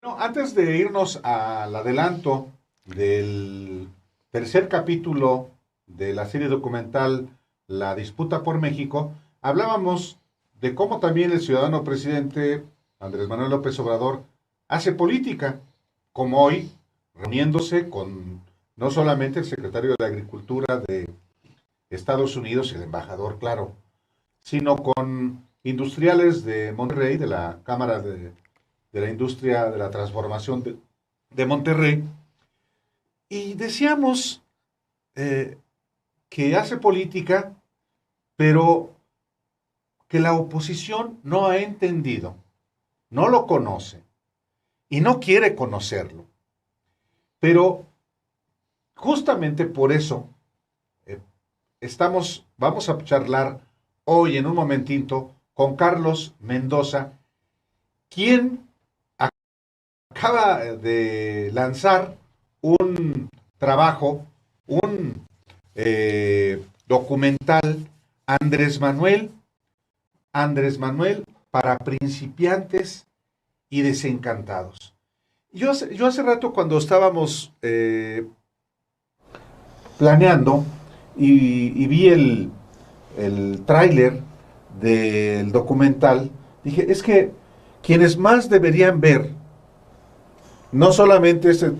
No, antes de irnos al adelanto del tercer capítulo de la serie documental La disputa por México, hablábamos de cómo también el ciudadano presidente Andrés Manuel López Obrador hace política, como hoy, reuniéndose con no solamente el secretario de Agricultura de Estados Unidos, el embajador, claro, sino con industriales de Monterrey, de la Cámara de la Industria de la Transformación de Monterrey, y decíamos que hace política, pero que la oposición no ha entendido, no lo conoce y no quiere conocerlo. Pero justamente por eso vamos a charlar hoy en un momentito con Carlos Mendoza, quien acaba de lanzar un trabajo, un documental, Andrés Manuel para principiantes y desencantados. Yo hace rato cuando estábamos planeando y vi el tráiler del documental, dije, es que quienes más deberían ver, no solamente este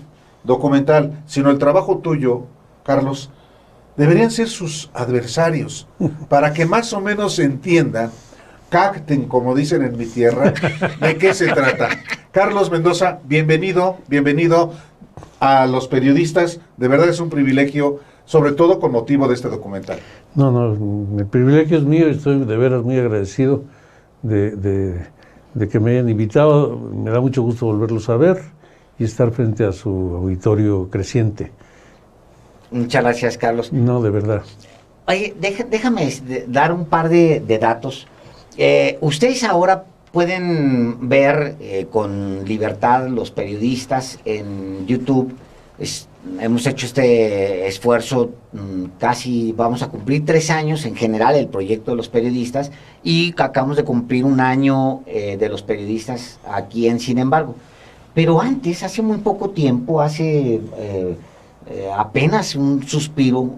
documental, sino el trabajo tuyo, Carlos, deberían ser sus adversarios, para que más o menos entiendan, capten, como dicen en mi tierra, de qué se trata. Carlos Mendoza, bienvenido a los periodistas, de verdad es un privilegio, sobre todo con motivo de este documental. No, el privilegio es mío y estoy de veras muy agradecido de que me hayan invitado. Me da mucho gusto volverlos a ver y estar frente a su auditorio creciente. Muchas gracias, Carlos. No, de verdad. Oye, déjame dar un par de datos. Ustedes ahora pueden ver con libertad los periodistas en YouTube. Hemos hecho este esfuerzo, casi vamos a cumplir 3 años en general el proyecto de los periodistas y acabamos de cumplir 1 año de los periodistas aquí en Sin embargo. Pero antes, hace muy poco tiempo, hace apenas un suspiro,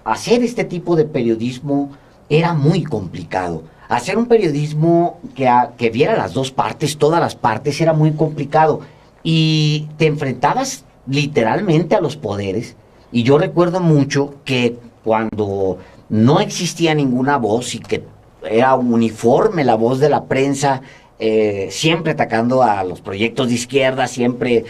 hacer este tipo de periodismo era muy complicado. Hacer un periodismo que viera las dos partes, todas las partes, era muy complicado. Y te enfrentabas literalmente a los poderes. Y yo recuerdo mucho que cuando no existía ninguna voz y que era uniforme la voz de la prensa, siempre atacando a los proyectos de izquierda, siempre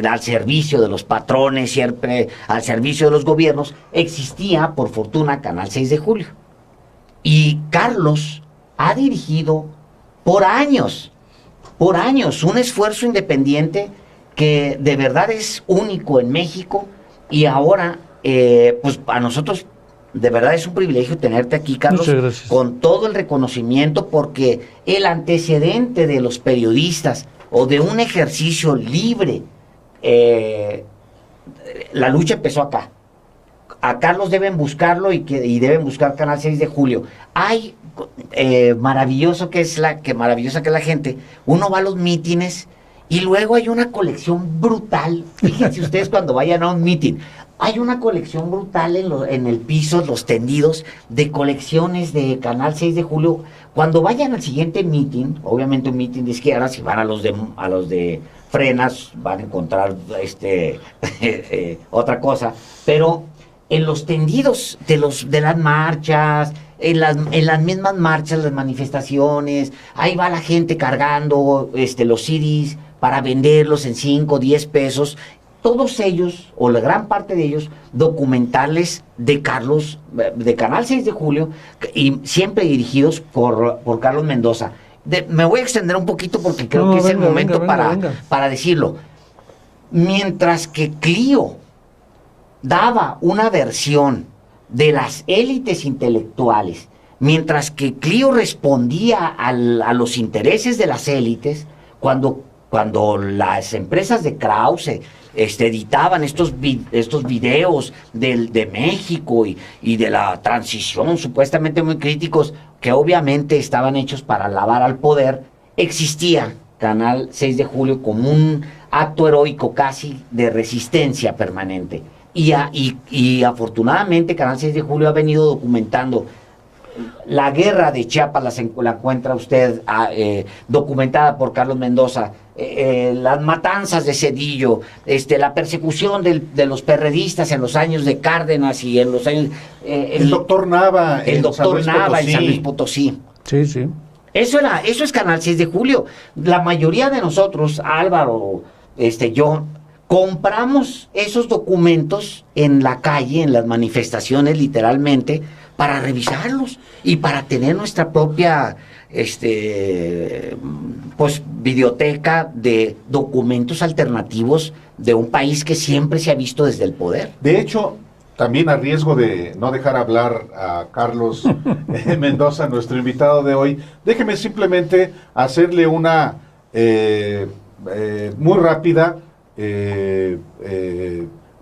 al servicio de los patrones, siempre al servicio de los gobiernos, existía, por fortuna, Canal 6 de Julio. Y Carlos ha dirigido por años, un esfuerzo independiente que de verdad es único en México y ahora, pues a nosotros de verdad es un privilegio tenerte aquí, Carlos, con todo el reconocimiento, porque el antecedente de los periodistas o de un ejercicio libre, la lucha empezó acá. A Carlos deben buscarlo y deben buscar Canal 6 de Julio. Hay maravillosa que es la gente. Uno va a los mítines y luego hay una colección brutal. Fíjense ustedes cuando vayan a un mítin. Hay una colección brutal en el piso, los tendidos, de colecciones de Canal 6 de Julio. Cuando vayan al siguiente mítin, obviamente un mítin de izquierda, si van a los de frenas, van a encontrar otra cosa. Pero en los tendidos de las marchas, en las mismas marchas, las manifestaciones, ahí va la gente cargando los CDs para venderlos en 5 o 10 pesos. Todos ellos, o la gran parte de ellos, documentales de Carlos, de Canal 6 de Julio, y siempre dirigidos por Carlos Mendoza. Me voy a extender un poquito porque creo que es el momento para decirlo. Mientras que Clio daba una versión de las élites intelectuales, mientras que Clio respondía a los intereses de las élites, cuando las empresas de Krause editaban estos videos de México y de la transición, supuestamente muy críticos, que obviamente estaban hechos para alabar al poder, existía Canal 6 de Julio como un acto heroico casi de resistencia permanente. Y afortunadamente Canal 6 de Julio ha venido documentando la guerra de Chiapas, la encuentra usted documentada por Carlos Mendoza, las matanzas de Zedillo, la persecución de los perredistas en los años de Cárdenas y en los años... el doctor Nava en San Luis Potosí. Sí, sí. Eso es Canal 6 de Julio. La mayoría de nosotros, Álvaro, yo, compramos esos documentos en la calle, en las manifestaciones, literalmente, para revisarlos y para tener nuestra propia videoteca de documentos alternativos de un país que siempre se ha visto desde el poder. De hecho, también a riesgo de no dejar hablar a Carlos Mendoza, nuestro invitado de hoy, déjeme simplemente hacerle una muy rápida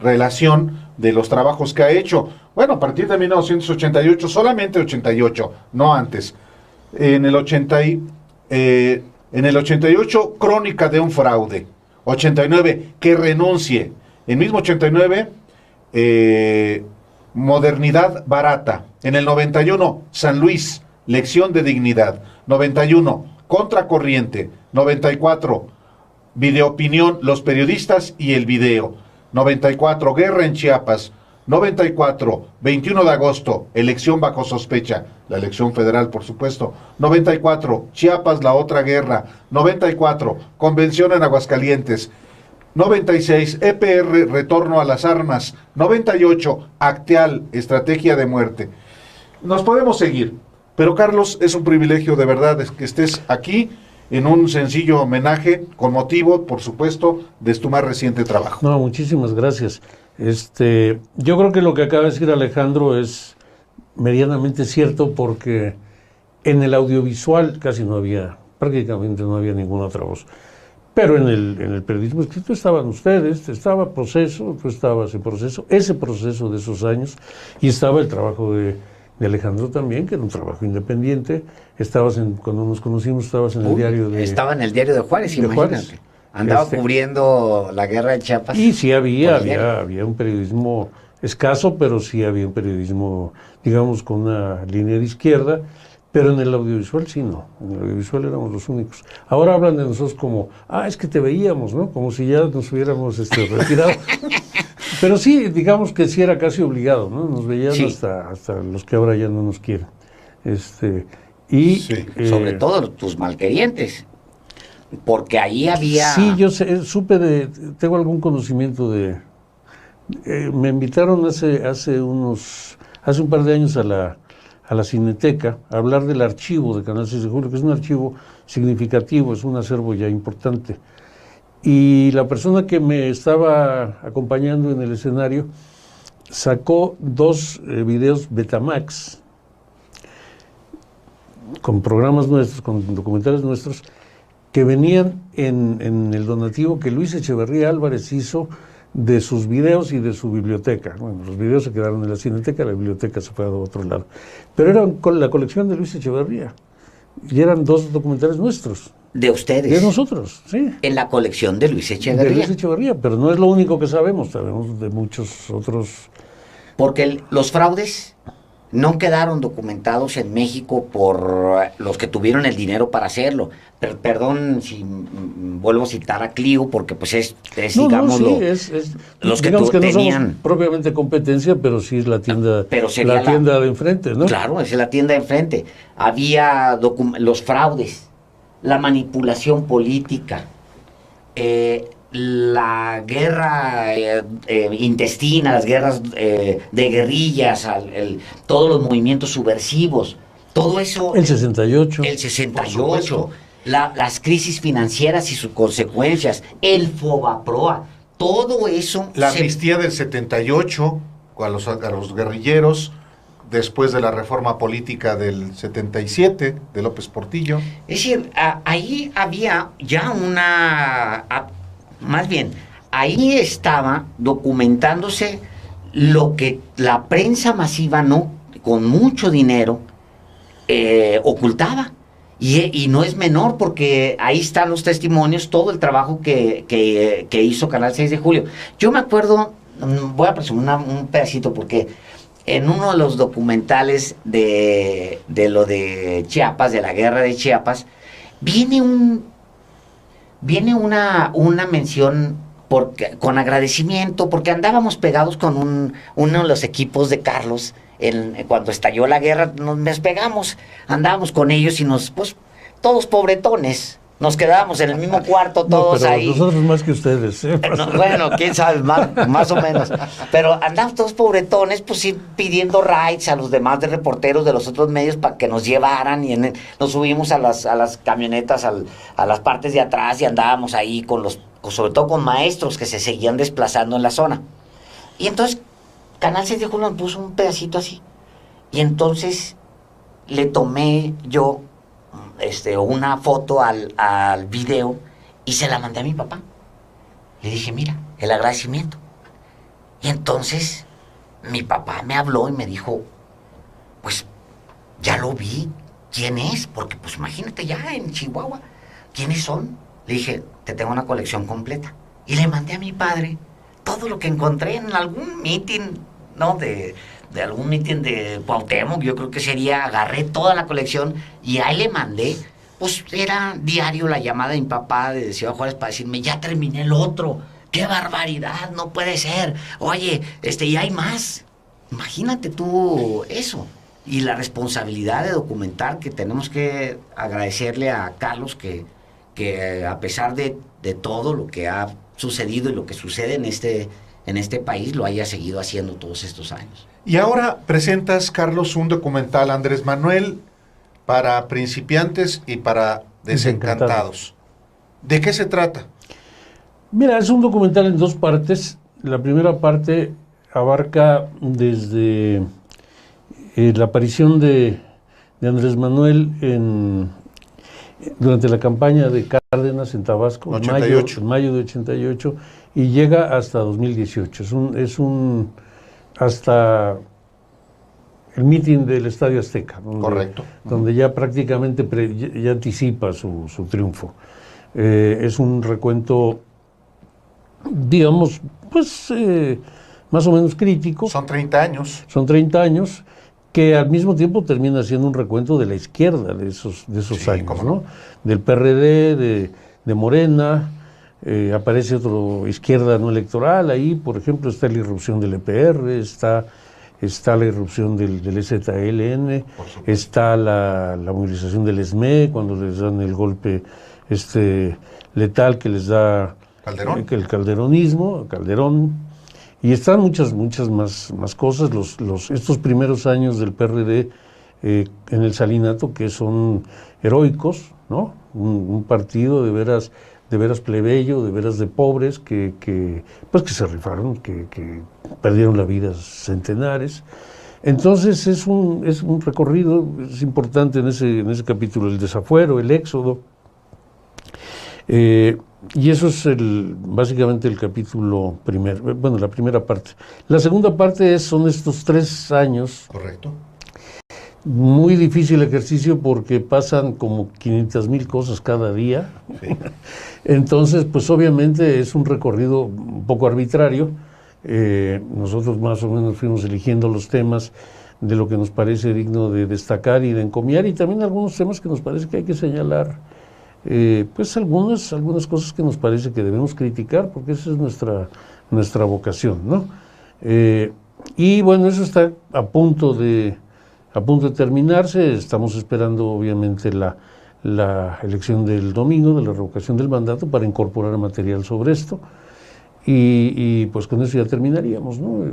relación de los trabajos que ha hecho. Bueno, a partir de 1988, solamente 88, no antes. En el 88, Crónica de un fraude. 89, que renuncie. En mismo 89, Modernidad barata. En el 91, San Luis, Lección de dignidad. 91, Contracorriente. 94, Videoopinión, los periodistas y el video. 94, Guerra en Chiapas. 94, 21 de agosto, elección bajo sospecha, la elección federal, por supuesto. 94, Chiapas, la otra guerra. 94, convención en Aguascalientes. 96, EPR, retorno a las armas. 98, Acteal, estrategia de muerte. Nos podemos seguir, pero Carlos, es un privilegio de verdad que estés aquí en un sencillo homenaje con motivo, por supuesto, de tu más reciente trabajo. No, muchísimas gracias. Yo creo que lo que acaba de decir Alejandro es medianamente cierto, porque en el audiovisual prácticamente no había ninguna otra voz. Pero en el periodismo escrito estaban ustedes, estaba Proceso, tú estabas en Proceso, ese Proceso de esos años, y estaba el trabajo de Alejandro también, que era un trabajo independiente. Cuando nos conocimos estabas en el diario de... Estaba en el diario de Juárez, imagínate. Andaba cubriendo la guerra de Chiapas. Y sí había un periodismo escaso, pero sí había un periodismo, digamos, con una línea de izquierda, pero en el audiovisual sí no, en el audiovisual éramos los únicos. Ahora hablan de nosotros como, es que te veíamos, ¿no? Como si ya nos hubiéramos retirado. Pero sí, digamos que sí era casi obligado, ¿no? Nos veían sí, hasta los que ahora ya no nos quieren. Sí. Sobre todo tus malquerientes. Porque ahí había... Sí, yo tengo algún conocimiento de... me invitaron hace un par de años a la Cineteca a hablar del archivo de Canal 6 de Julio, que es un archivo significativo, es un acervo ya importante. Y la persona que me estaba acompañando en el escenario sacó 2 videos Betamax con programas nuestros, con documentales nuestros, que venían en el donativo que Luis Echeverría Álvarez hizo de sus videos y de su biblioteca. Bueno, los videos se quedaron en la Cineteca, la biblioteca se fue a otro lado. Pero eran la colección de Luis Echeverría. Y eran 2 documentales nuestros. ¿De ustedes? De nosotros, sí. En la colección de Luis Echeverría. De Luis Echeverría, pero no es lo único que sabemos de muchos otros. Porque los fraudes no quedaron documentados en México por los que tuvieron el dinero para hacerlo. Perdón si vuelvo a citar a Clio, porque pues es los que tenían... No somos propiamente competencia, pero sí es la tienda, la tienda de enfrente, ¿no? Claro, es la tienda de enfrente. Había los fraudes, la manipulación política, la guerra intestina, las guerras de guerrillas, todos los movimientos subversivos, todo eso... El 68. El 68, las crisis financieras y sus consecuencias, el Fobaproa, todo eso... La amnistía del 78 a los guerrilleros, después de la reforma política del 77 de López Portillo. Es decir, ahí había ya más bien, ahí estaba documentándose lo que la prensa masiva con mucho dinero ocultaba. Y no es menor, porque ahí están los testimonios, todo el trabajo que hizo Canal 6 de Julio. Yo me acuerdo, voy a presumir un pedacito, porque en uno de los documentales de lo de Chiapas, de la guerra de Chiapas, viene una mención con agradecimiento, porque andábamos pegados con uno de los equipos de Carlos. Cuando estalló la guerra, nos despegamos, andábamos con ellos y pues, todos pobretones, nos quedábamos en el mismo cuarto, todos pero ahí. Nosotros más que ustedes. No, bueno, quién sabe, más o menos. Pero andábamos todos pobretones, pues sí, pidiendo rides a los demás de reporteros de los otros medios para que nos llevaran, y nos subimos a las camionetas, a las partes de atrás, y andábamos ahí sobre todo con maestros que se seguían desplazando en la zona. Y entonces Canal 6 de Julio me puso un pedacito así, y entonces le tomé yo una foto al video y se la mandé a mi papá. Le dije, mira, el agradecimiento. Y entonces mi papá me habló y me dijo, pues ya lo vi, ¿quién es? Porque pues imagínate, ya en Chihuahua, ¿quiénes son? Le dije, te tengo una colección completa. Y le mandé a mi padre todo lo que encontré en algún meeting, ¿no? De algún meeting de Cuauhtémoc, yo creo que sería, agarré toda la colección y ahí le mandé. Pues era diario la llamada de mi papá de Ciudad Juárez para decirme, ya terminé el otro, qué barbaridad, no puede ser, oye, y hay más. Imagínate tú eso. Y la responsabilidad de documentar, que tenemos que agradecerle a Carlos que a pesar de todo lo que ha sucedido y lo que sucede en este país, lo haya seguido haciendo todos estos años. Y ahora presentas, Carlos, un documental, Andrés Manuel, para principiantes y para desencantados. ¿De qué se trata? Mira, es un documental en dos partes. La primera parte abarca desde la aparición de Andrés Manuel durante la campaña de Cárdenas en Tabasco, en mayo de 88, y llega hasta 2018. Es un hasta el mitin del Estadio Azteca, donde ya prácticamente ya anticipa su triunfo. Es un recuento, digamos, pues más o menos crítico. Son 30 años. Son 30 años, que al mismo tiempo termina siendo un recuento de la izquierda de esos sí, años, ¿no? Del PRD, de Morena. Aparece otra izquierda no electoral ahí, por ejemplo, está la irrupción del EPR, está la irrupción del EZLN, está la movilización del ESME, cuando les dan el golpe letal que les da Calderón. El calderonismo, Calderón, y están muchas más cosas, estos primeros años del PRD en el Salinato, que son heroicos, ¿no? Un partido de veras plebeyo, de veras de pobres, que se rifaron, que perdieron la vida centenares. Entonces es un recorrido, es importante en ese capítulo, el desafuero, el éxodo. Y eso es básicamente el capítulo primero, bueno, la primera parte. La segunda parte son estos 3 años. Correcto. Muy difícil ejercicio porque pasan como 500,000 cosas cada día. Sí. Entonces, pues obviamente es un recorrido un poco arbitrario. Nosotros más o menos fuimos eligiendo los temas de lo que nos parece digno de destacar y de encomiar, y también algunos temas que nos parece que hay que señalar, pues algunas cosas que nos parece que debemos criticar, porque esa es nuestra vocación, ¿no? Y bueno, eso está a punto de terminarse. Estamos esperando obviamente la elección del domingo, de la revocación del mandato, para incorporar material sobre esto, y pues con eso ya terminaríamos, ¿no?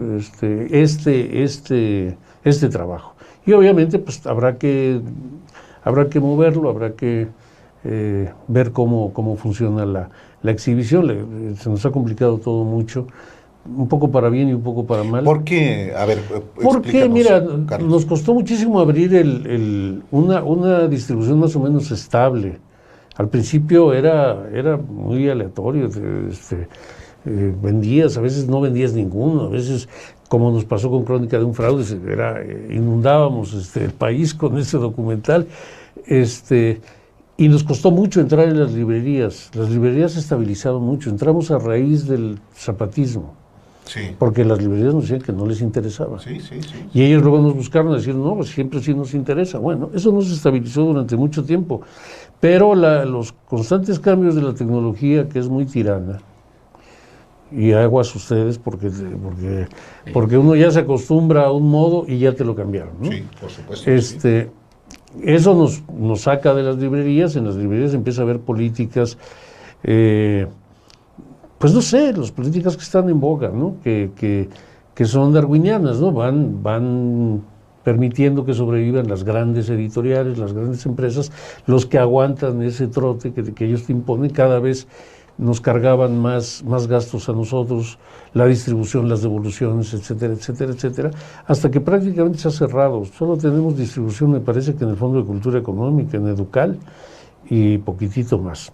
Este trabajo. Y obviamente pues habrá que moverlo, habrá que ver cómo funciona la exhibición. Se nos ha complicado todo mucho, un poco para bien y un poco para mal. ¿Por qué? A ver, porque, mira, Carlos, nos costó muchísimo abrir una distribución más o menos estable. Al principio era muy aleatorio, vendías, a veces no vendías ninguno, a veces, como nos pasó con Crónica de un fraude, inundábamos el país con ese documental. Y nos costó mucho entrar en las librerías. Las librerías se estabilizaron mucho. Entramos a raíz del zapatismo. Sí. Porque las librerías nos decían que no les interesaba. Sí. Y ellos luego nos buscaron a decir, no, pues siempre sí nos interesa. Bueno, eso no se estabilizó durante mucho tiempo. Pero los constantes cambios de la tecnología, que es muy tirana, y aguas ustedes porque uno ya se acostumbra a un modo y ya te lo cambiaron, ¿no? Sí, por supuesto. Eso nos saca de las librerías. En las librerías empieza a haber políticas, pues no sé, las políticas que están en boga, ¿no? Que son darwinianas, ¿no? Van permitiendo que sobrevivan las grandes editoriales, las grandes empresas, los que aguantan ese trote que ellos te imponen. Cada vez nos cargaban más gastos a nosotros, la distribución, las devoluciones, etcétera, etcétera, etcétera, hasta que prácticamente se ha cerrado. Solo tenemos distribución, me parece que en el Fondo de Cultura Económica, en Educal, y poquitito más.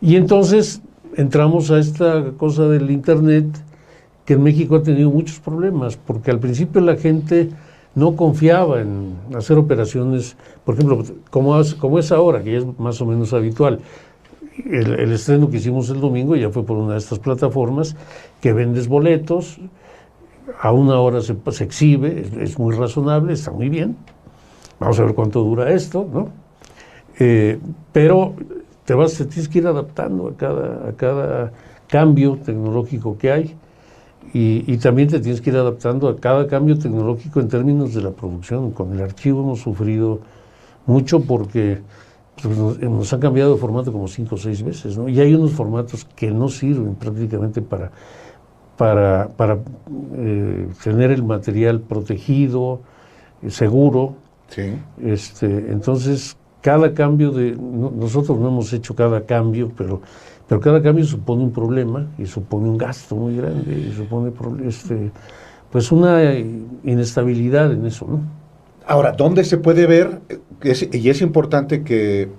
Y entonces entramos a esta cosa del Internet, que en México ha tenido muchos problemas, porque al principio la gente no confiaba en hacer operaciones, por ejemplo, como es ahora, que ya es más o menos habitual. El estreno que hicimos el domingo ya fue por una de estas plataformas que vendes boletos, a una hora se exhibe, es muy razonable, está muy bien. Vamos a ver cuánto dura esto, ¿no? Pero te tienes que ir adaptando a cada cambio tecnológico que hay, y también te tienes que ir adaptando a cada cambio tecnológico en términos de la producción. Con el archivo hemos sufrido mucho porque pues, nos han cambiado de formato como 5 o 6 veces, ¿no? Y hay unos formatos que no sirven prácticamente para tener el material protegido, seguro. Sí. Entonces, cada cambio nosotros no hemos hecho cada cambio, pero cada cambio supone un problema y supone un gasto muy grande y supone pues una inestabilidad en eso, ¿no? Ahora, ¿dónde se puede ver? Y es importante que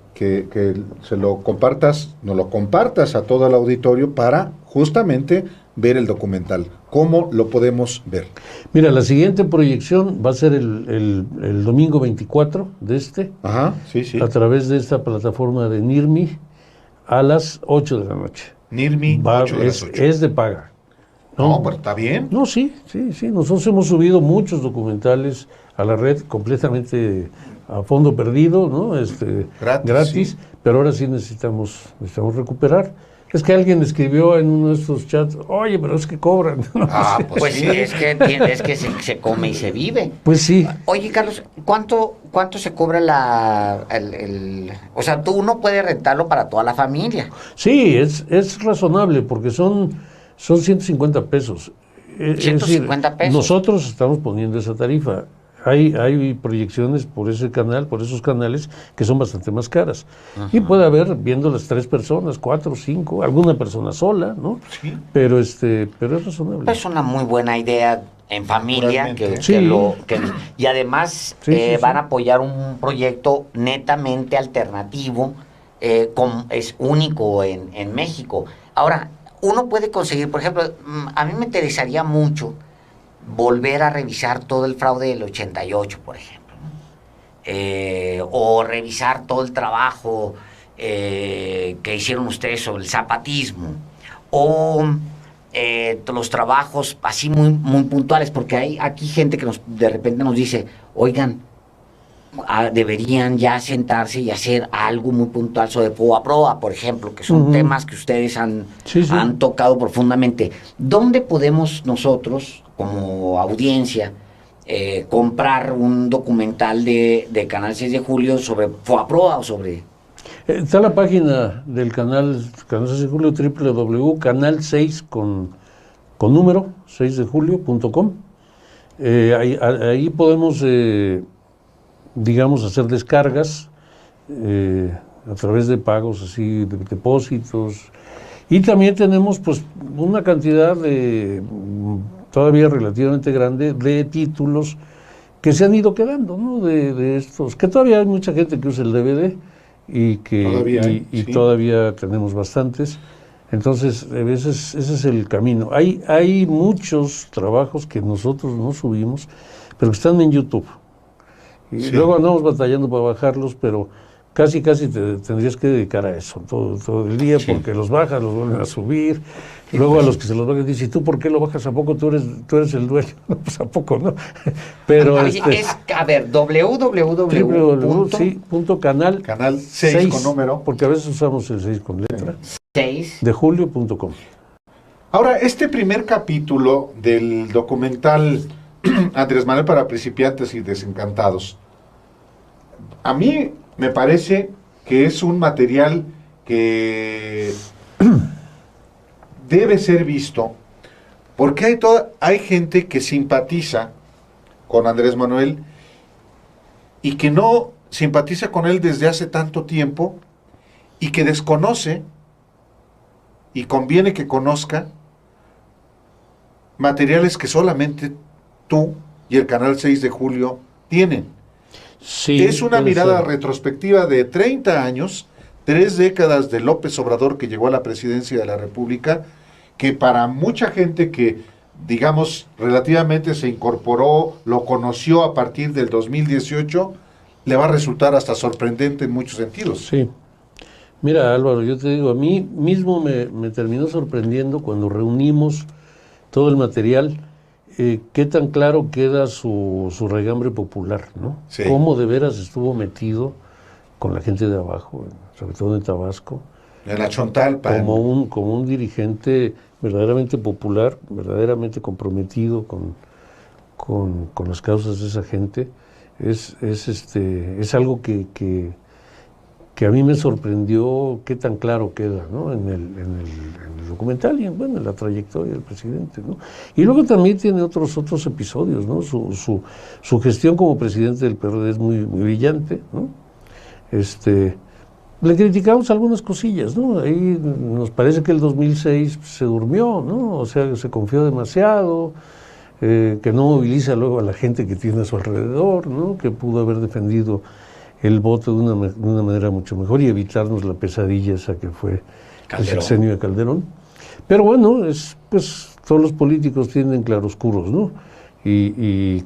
se lo compartas, nos lo compartas a todo el auditorio para justamente ver el documental. ¿Cómo lo podemos ver? Mira, la siguiente proyección va a ser el domingo 24 de Ajá, sí. a través de esta plataforma de NIRMI a las 8 de la noche. NIRMI, 8 de las 8. Es de paga. No, pero está bien. No, sí. Nosotros hemos subido muchos documentales a la red completamente a fondo perdido, ¿no? Gratis, sí. Pero ahora sí necesitamos recuperar. Es que alguien escribió en uno de estos chats, oye, pero es que cobran. Pues sí, es que se come y se vive. Pues sí. Oye, Carlos, ¿cuánto se cobra o sea, uno puede rentarlo para toda la familia? Sí, es razonable porque son 150 pesos. 150 pesos. Nosotros estamos poniendo esa tarifa. Hay proyecciones por esos canales que son bastante más caras. Ajá. Y puede haber viendo las 3 personas, 4, 5, alguna persona sola, ¿no? Sí. Pero es razonable. Es una muy buena idea en familia y además van a apoyar un proyecto netamente alternativo, es único en México. Ahora, uno puede conseguir, por ejemplo, a mí me interesaría mucho volver a revisar todo el fraude del 88, por ejemplo, ¿no? O revisar todo el trabajo que hicieron ustedes sobre el zapatismo, o los trabajos así muy, muy puntuales, porque hay aquí gente que de repente nos dice, oigan, deberían ya sentarse y hacer algo muy puntual sobre FOBAPROA, por ejemplo, que son temas que ustedes han tocado profundamente. ¿Dónde podemos nosotros, como audiencia, comprar un documental de Canal 6 de Julio sobre FOBAPROA o sobre...? Está la página del Canal 6 de Julio, www.canal6 con número, 6dejulio.com. Ahí podemos... digamos, hacer descargas a través de pagos así, de depósitos. Y también tenemos pues una cantidad todavía relativamente grande de títulos que se han ido quedando, ¿no? De estos, que todavía hay mucha gente que usa el DVD y que todavía tenemos bastantes. Entonces, ese es el camino. Hay muchos trabajos que nosotros no subimos, pero que están en YouTube. Y luego andamos batallando para bajarlos, pero casi te tendrías que dedicar a eso todo el día, Sí. porque los bajas, los vuelven a subir, luego a los que se los bajan dicen, ¿y tú por qué lo bajas? ¿A poco tú eres el dueño? No, pues ¿a poco no? Pero Oye, a ver, www.canal Canal 6 con número. porque a veces usamos el 6 con letra, de julio.com. Ahora, este primer capítulo del documental Andrés Manuel para principiantes y desencantados, a mí me parece que es un material que debe ser visto, porque hay gente que simpatiza con Andrés Manuel y que no simpatiza con él desde hace tanto tiempo y que desconoce, y conviene que conozca, materiales que solamente tú y el Canal 6 de Julio tienen. Sí, Es una puede mirada ser. retrospectiva de 30 años, 3 décadas de López Obrador que llegó a la presidencia de la República, que para mucha gente que, digamos, relativamente se incorporó, lo conoció a partir del 2018, le va a resultar hasta sorprendente en muchos sentidos. Sí. Mira, Álvaro, yo te digo, a mí mismo me terminó sorprendiendo cuando reunimos todo el material, qué tan claro queda su regambre popular, ¿no? Sí. Cómo de veras estuvo metido con la gente de abajo, sobre todo en Tabasco, En la Chontalpa. como un dirigente verdaderamente popular, verdaderamente comprometido con las causas de esa gente. Es algo que a mí me sorprendió qué tan claro queda, ¿no? en el documental y en la trayectoria del presidente, ¿no? Y luego también tiene otros episodios, ¿no? Su gestión como presidente del PRD es muy brillante, ¿no? Le criticamos algunas cosillas, ¿no? Ahí nos parece que el 2006 se durmió, ¿no? O sea, se confió demasiado, que no moviliza luego a la gente que tiene a su alrededor, ¿no? Que pudo haber defendido el voto de una manera mucho mejor y evitarnos la pesadilla esa que fue el sexenio de Calderón. Pero bueno, pues todos los políticos tienen claroscuros, ¿no? Y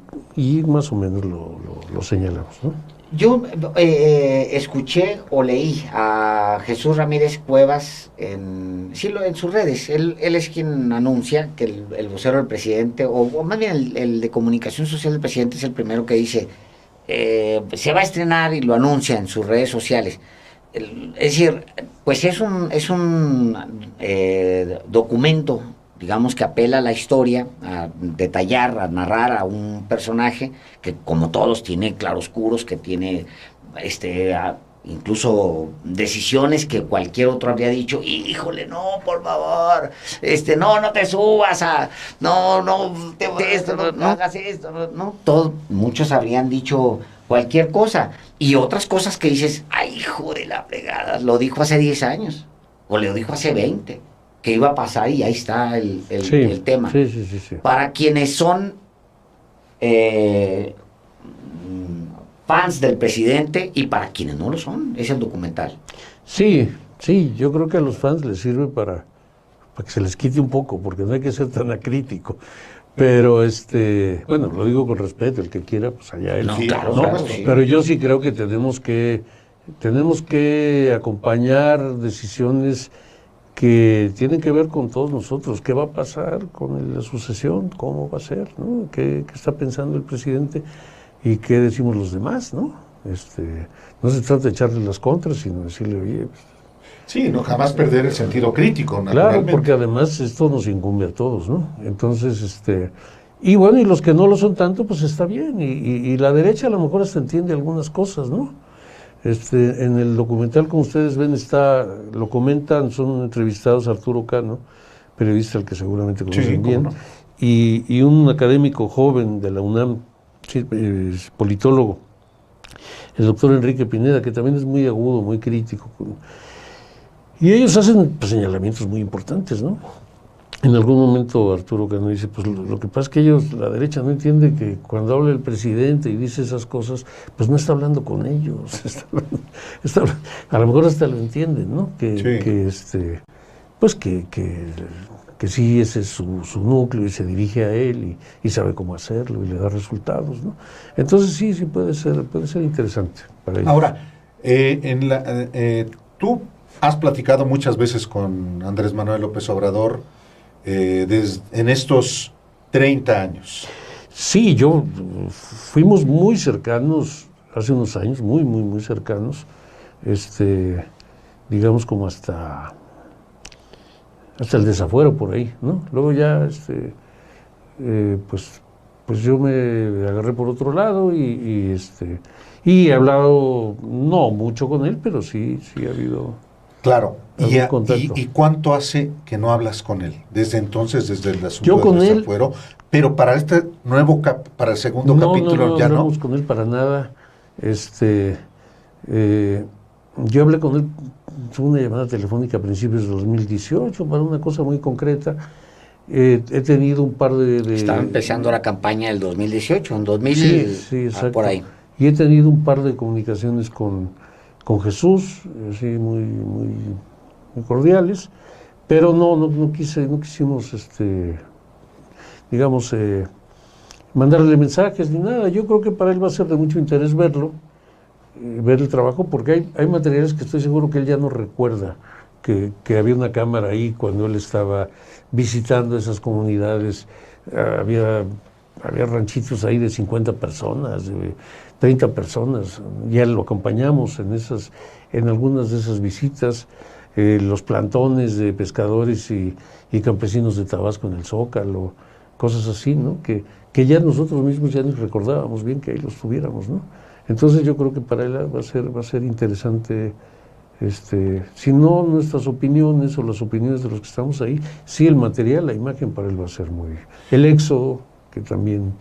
más o menos lo señalamos, ¿no? Yo escuché o leí a Jesús Ramírez Cuevas en sus redes. Él es quien anuncia que el vocero del presidente, o más bien el de comunicación social del presidente, es el primero que dice, se va a estrenar y lo anuncia en sus redes sociales. Es decir, pues es un documento, digamos, que apela a la historia, a detallar, a narrar a un personaje que, como todos, tiene claroscuros, que tiene incluso decisiones que cualquier otro habría dicho, híjole, no, por favor, no te subas no hagas esto, muchos habrían dicho cualquier cosa, y otras cosas que dices, ay, hijo de la fregada, lo dijo hace 10 años, o lo dijo hace 20, que iba a pasar, y ahí está el tema. Sí. Para quienes son fans del presidente y para quienes no lo son, es el documental. Sí, yo creo que a los fans les sirve para que se les quite un poco, porque no hay que ser tan acrítico. Pero, bueno, lo digo con respeto, el que quiera, pues allá él. No, Sí, claro, ¿no? claro, sí. Pero yo sí creo que tenemos que acompañar decisiones que tienen que ver con todos nosotros. ¿Qué va a pasar con la sucesión? ¿Cómo va a ser? ¿No? ¿Qué está pensando el presidente? ¿Y qué decimos los demás? ¿No? No se trata de echarle las contras, sino decirle, oye... Pues, sí, no jamás perder el sentido crítico, claro, porque además esto nos incumbe a todos, ¿no? Entonces, y bueno, y los que no lo son tanto, pues está bien. Y la derecha a lo mejor hasta entiende algunas cosas, ¿no? En el documental, como ustedes ven, lo comentan, son entrevistados Arturo Cano, periodista al que seguramente conocen bien, no. y un académico joven de la UNAM, es politólogo, el doctor Enrique Pineda, que también es muy agudo, muy crítico. Y ellos hacen señalamientos muy importantes, ¿no? En algún momento Arturo Cano dice, pues lo que pasa es que la derecha no entiende que cuando habla el presidente y dice esas cosas, pues no está hablando con ellos, a lo mejor hasta lo entienden, ¿no? Que sí, ese es su núcleo y se dirige a él y sabe cómo hacerlo y le da resultados, ¿no? Entonces sí puede ser interesante para ellos. Ahora, Tú has platicado muchas veces con Andrés Manuel López Obrador en estos 30 años. Sí, fuimos muy cercanos hace unos años, muy, muy, muy cercanos, digamos como hasta el desafuero por ahí, ¿no? Luego ya, pues yo me agarré por otro lado y he hablado, no mucho con él, pero sí ha habido... Claro. algún contacto. ¿Y cuánto hace que no hablas con él? Desde entonces, desde el asunto Yo con del él... desafuero, pero para este nuevo para el segundo capítulo ya no. No hablamos con él para nada. Yo hablé con él, tuve una llamada telefónica a principios de 2018 para una cosa muy concreta. He tenido un par de... Estaba empezando la campaña del 2018, en 2000, sí, exacto. por ahí. Y he tenido un par de comunicaciones con Jesús, así muy, muy, muy cordiales, pero no quisimos, digamos, mandarle mensajes ni nada. Yo creo que para él va a ser de mucho interés verlo, ver el trabajo, porque hay materiales que estoy seguro que él ya no recuerda, que había una cámara ahí cuando él estaba visitando esas comunidades. Había ranchitos ahí de 50 personas, de 30 personas. Ya lo acompañamos en algunas de esas visitas. Los plantones de pescadores y campesinos de Tabasco en el Zócalo, cosas así, ¿no? Que ya nosotros mismos ya ni recordábamos bien que ahí los tuviéramos, ¿no? Entonces yo creo que para él va a ser interesante, si no nuestras opiniones o las opiniones de los que estamos ahí, sí el material, la imagen para él va a ser muy... El éxodo, que también...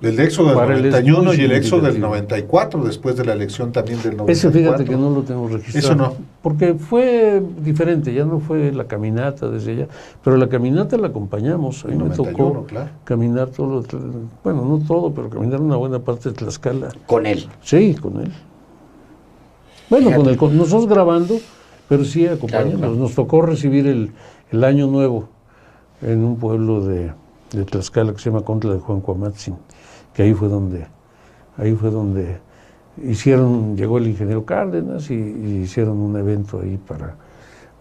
El éxodo del para él es 91 muy y el éxodo del significativo. 94, después de la elección también del 94. Ese fíjate que no lo tengo registrado. Eso no. Porque fue diferente, ya no fue la caminata desde allá, pero la caminata la acompañamos. A mí me 91, tocó claro. caminar bueno, no todo, pero caminar una buena parte de Tlaxcala. Con él. Sí, con él. Bueno, con nosotros grabando, pero sí acompañándonos. Claro. Nos tocó recibir el Año Nuevo en un pueblo de Tlaxcala que se llama Contla de Juancuamatzin, que ahí fue donde llegó el ingeniero Cárdenas y hicieron un evento ahí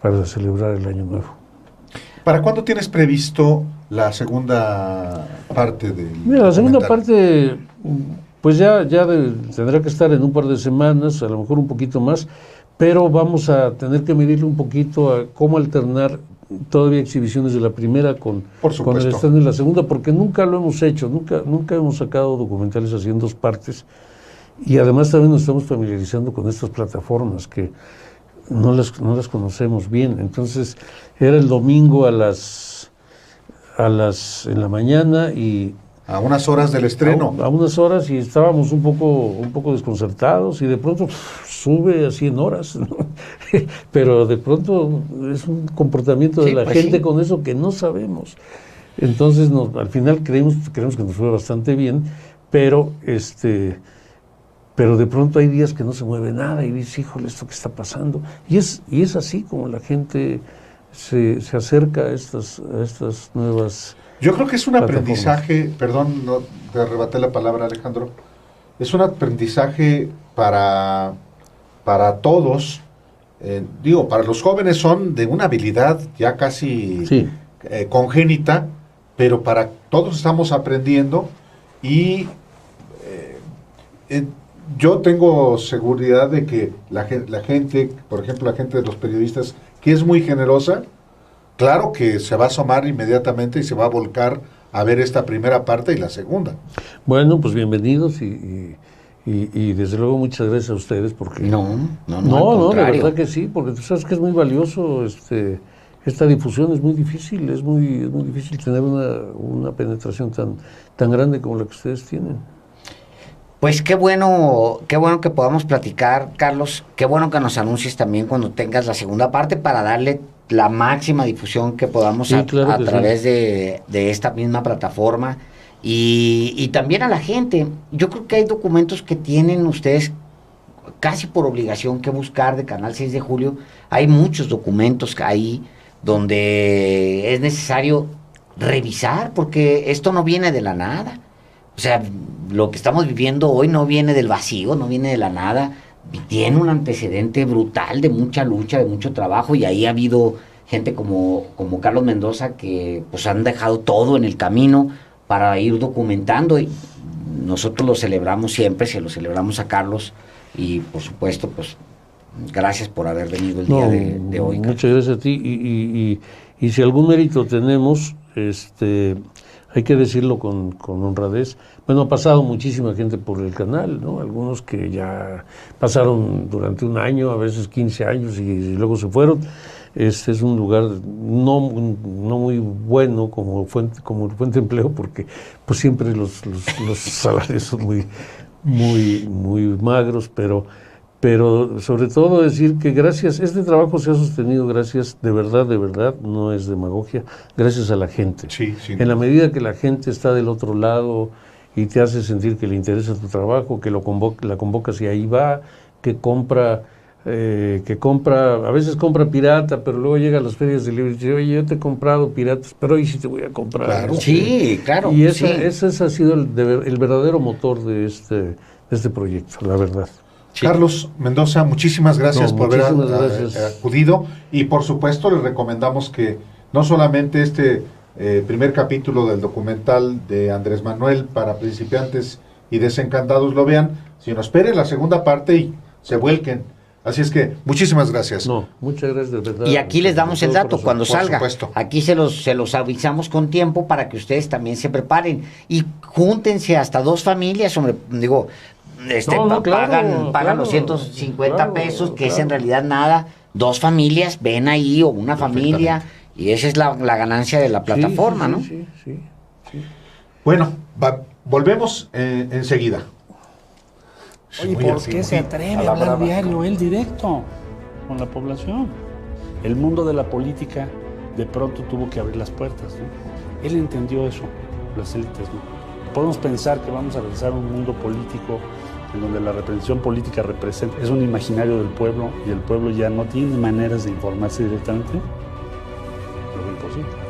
para celebrar el Año Nuevo. ¿Para cuándo tienes previsto la segunda parte del Mira, la segunda documental? parte, pues tendrá que estar en un par de semanas, a lo mejor un poquito más, pero vamos a tener que medirle un poquito a cómo alternar todavía exhibiciones de la primera con el estreno de la segunda, porque nunca lo hemos hecho, nunca hemos sacado documentales así en dos partes, y además también nos estamos familiarizando con estas plataformas que no las conocemos bien. Entonces era el domingo en la mañana y A unas horas del estreno. a unas horas, y estábamos un poco desconcertados, y de pronto sube a 100 horas, ¿no? Pero de pronto es un comportamiento de la gente con eso que no sabemos. Entonces al final creemos que nos fue bastante bien, pero de pronto hay días que no se mueve nada y dices, híjole, ¿esto qué está pasando? Y es así como la gente se acerca a estas nuevas... Yo creo que es un aprendizaje, perdón, no te arrebaté la palabra, Alejandro, es un aprendizaje para todos, para los jóvenes son de una habilidad ya casi congénita, pero para todos estamos aprendiendo y yo tengo seguridad de que la gente, por ejemplo, la gente de los periodistas, que es muy generosa, claro que se va a asomar inmediatamente y se va a volcar a ver esta primera parte y la segunda. Bueno, pues bienvenidos y desde luego muchas gracias a ustedes porque... No, la verdad que sí, porque tú sabes que es muy valioso, esta difusión es muy difícil, es muy difícil tener una penetración tan grande como la que ustedes tienen. Pues qué bueno que podamos platicar, Carlos, qué bueno que nos anuncies también cuando tengas la segunda parte para darle la máxima difusión que podamos a través de esta misma plataforma y también a la gente. Yo creo que hay documentos que tienen ustedes casi por obligación que buscar de Canal 6 de Julio. Hay muchos documentos ahí donde es necesario revisar porque esto no viene de la nada. O sea, lo que estamos viviendo hoy no viene del vacío, no viene de la nada. tiene un antecedente brutal de mucha lucha, de mucho trabajo, y ahí ha habido gente como Carlos Mendoza que pues han dejado todo en el camino para ir documentando, y nosotros lo celebramos siempre, se lo celebramos a Carlos, y por supuesto pues gracias por haber venido el día de hoy, Carlos. Muchas gracias a ti, y si algún mérito tenemos, hay que decirlo con honradez. Bueno, ha pasado muchísima gente por el canal, ¿no? Algunos que ya pasaron durante un año, a veces 15 años, y luego se fueron. Este es un lugar no muy bueno como fuente de empleo, porque pues siempre los salarios son muy magros, pero sobre todo decir que gracias, este trabajo se ha sostenido gracias, de verdad, no es demagogia, gracias a la gente. Sí. En la medida que la gente está del otro lado y te hace sentir que le interesa tu trabajo, que la convocas y ahí va, que compra, a veces compra pirata, pero luego llega a las ferias de libros y dice, oye, yo te he comprado piratas, pero hoy sí te voy a comprar. Claro. Sí, claro. Y ese ha sido el verdadero motor de este proyecto, la verdad. Sí. Carlos Mendoza, muchísimas gracias por haber acudido, y por supuesto les recomendamos que no solamente este primer capítulo del documental de Andrés Manuel para principiantes y desencantados lo vean, sino esperen la segunda parte y se vuelquen. Así es que muchísimas gracias. Muchas gracias, de verdad. Y aquí les damos el dato cuando salga. Supuesto. Aquí se los avisamos con tiempo para que ustedes también se preparen. Y júntense hasta 2 familias, hombre, digo, pagan los 150 pesos, que es en realidad nada. 2 familias, ven ahí, o una familia, y esa es la ganancia de la plataforma, ¿no? Sí. Bueno, volvemos enseguida. Oye, ¿por qué se atreve a hablar diario él directo con la población? El mundo de la política de pronto tuvo que abrir las puertas, ¿no? Él entendió eso, las élites, ¿no? Podemos pensar que vamos a regresar a un mundo político en donde la representación política es un imaginario del pueblo, y el pueblo ya no tiene maneras de informarse directamente. Lo imposible.